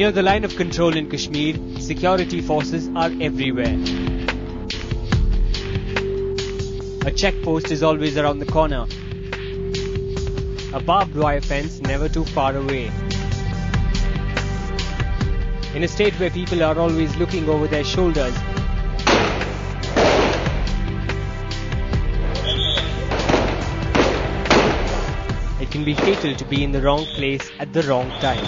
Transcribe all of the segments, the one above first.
Near the line of control in Kashmir, security forces are everywhere. A checkpost is always around the corner. A barbed wire fence never too far away. In a state where people are always looking over their shoulders, it can be fatal to be in the wrong place at the wrong time.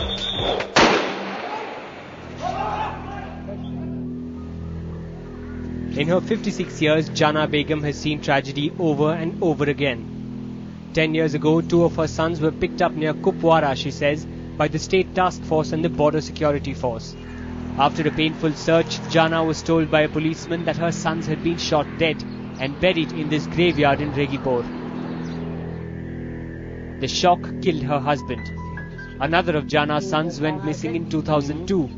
In her 56 years, Jana Begum has seen tragedy over and over again. 10 years ago, 2 of her sons were picked up near Kupwara, she says, by the State Task Force and the Border Security Force. After a painful search, Jana was told by a policeman that her sons had been shot dead and buried in this graveyard in Regipur. The shock killed her husband. Another of Jana's sons went missing in 2002.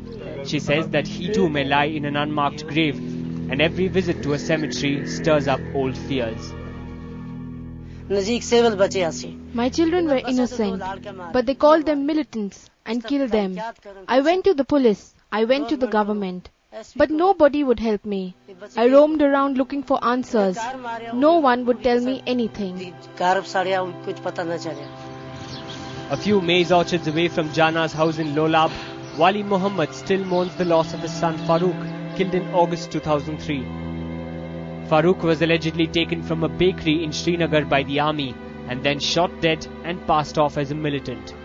She says that he too may lie in an unmarked grave, and every visit to a cemetery stirs up old fears. My children were innocent, but they called them militants and killed them. I went to the police, I went to the government, but nobody would help me. I roamed around looking for answers. No one would tell me anything. A few maize orchards away from Jana's house in Lolab, Wali Muhammad still mourns the loss of his son Farooq, killed in August 2003. Farooq was allegedly taken from a bakery in Srinagar by the army and then shot dead and passed off as a militant.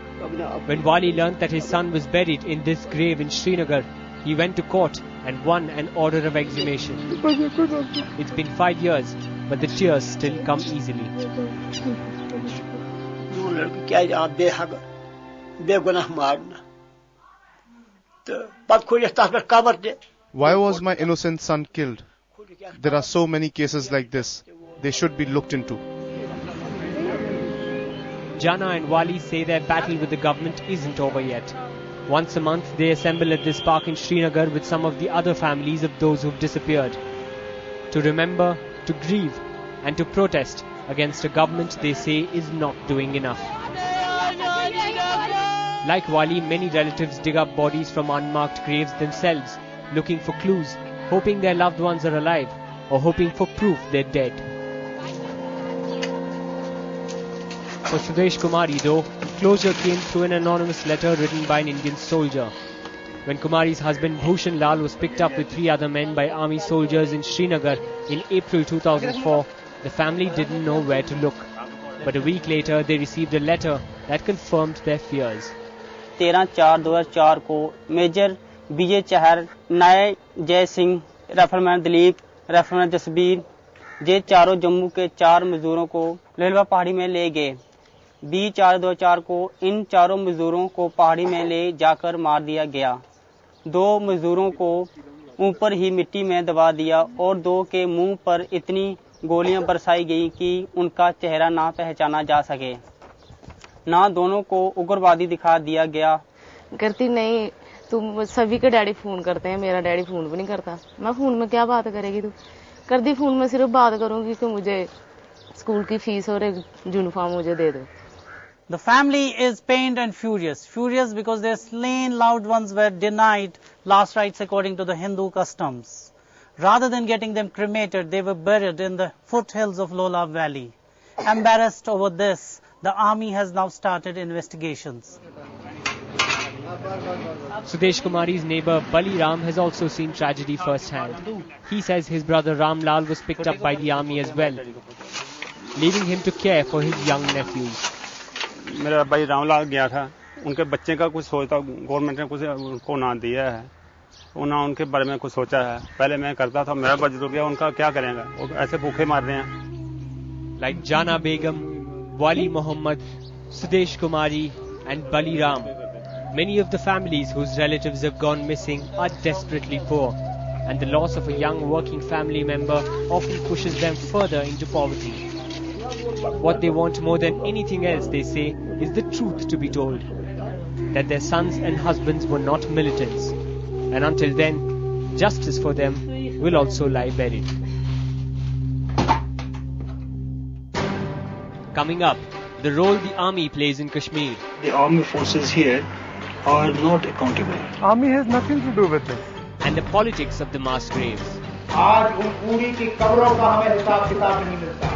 When Wali learnt that his son was buried in this grave in Srinagar, he went to court and won an order of exhumation. It's been 5 years, but the tears still come easily. Why was my innocent son killed? There are so many cases like this. They should be looked into. Jana and Wali say their battle with the government isn't over yet. Once a month, they assemble at this park in Srinagar with some of the other families of those who've disappeared. To remember, to grieve, and to protest against a government they say is not doing enough. Like Wali, many relatives dig up bodies from unmarked graves themselves, looking for clues, hoping their loved ones are alive, or hoping for proof they're dead. For Sudesh Kumari, though, closure came through an anonymous letter written by an Indian soldier. When Kumari's husband Bhushan Lal was picked up with 3 other men by army soldiers in Srinagar in April 2004, the family didn't know where to look. But a week later, they received a letter that confirmed their fears. 13/4/2004 को major विजय चहर, नाय जय सिंह, रेफरमैन दिलीप, रेफरमैन जसबीर, ये चारों जम्मू के 4 मजदूरों को लेलवा पहाड़ी में ले गए। 20/4/2004 को इन चारों मजदूरों को पहाड़ी में ले जाकर मार दिया गया। 2 मजदूरों को ऊपर ही मिट्टी में दबा दिया और 2 के मुंह पर इतनी गोलियां बरसाई गई कि उनका चेहरा ना पहचाना जा सके। ना दोनों को उग्रवादी दिखा दिया गया। करती नहीं, तुम सभी के डैडी फोन करते हैं, मेरा डैडी फोन भी नहीं करता। मैं फोन में क्या बात करेगी तू? कर दी फोन में सिर्फ बात करूंगी कि मुझे स्कूल की फीस और एक यूनिफॉर्म मुझे दे दो। The family is pained and furious because their slain loved ones were denied last rites according to the Hindu customs. Rather than getting them cremated, they were buried in the foothills of Lola Valley. Embarrassed over this, the army has now started investigations. Sudesh Kumari's neighbor Bali Ram has also seen tragedy firsthand. He says his brother Ram Lal was picked up by the army as well, leaving him to care for his young nephews. मेरा भाई रामलाल गया था, उनके बच्चे का कुछ सोचा, government ने कुछ उनको ना दिया है, उन्होंने उनके बारे में कुछ सोचा है। पहले मैं करता था, मेरा बच गया, उनका क्या करेंगे, वो ऐसे भूखे मार रहे हैं। Like Jana Begum, Wali Muhammad, Sudesh Kumari and Bali Ram, many of the families whose relatives have gone missing are desperately poor, and the loss of a young working family member often pushes them further into poverty. What they want more than anything else, they say, is the truth to be told, that their sons and husbands were not militants, and until then, justice for them will also lie buried. Coming up, the role the army plays in Kashmir. The army forces here are not accountable. Army has nothing to do with this. And the politics of the mass graves. आज उन पूरी की कब्रों का हमें हिसाब किताब नहीं मिलता.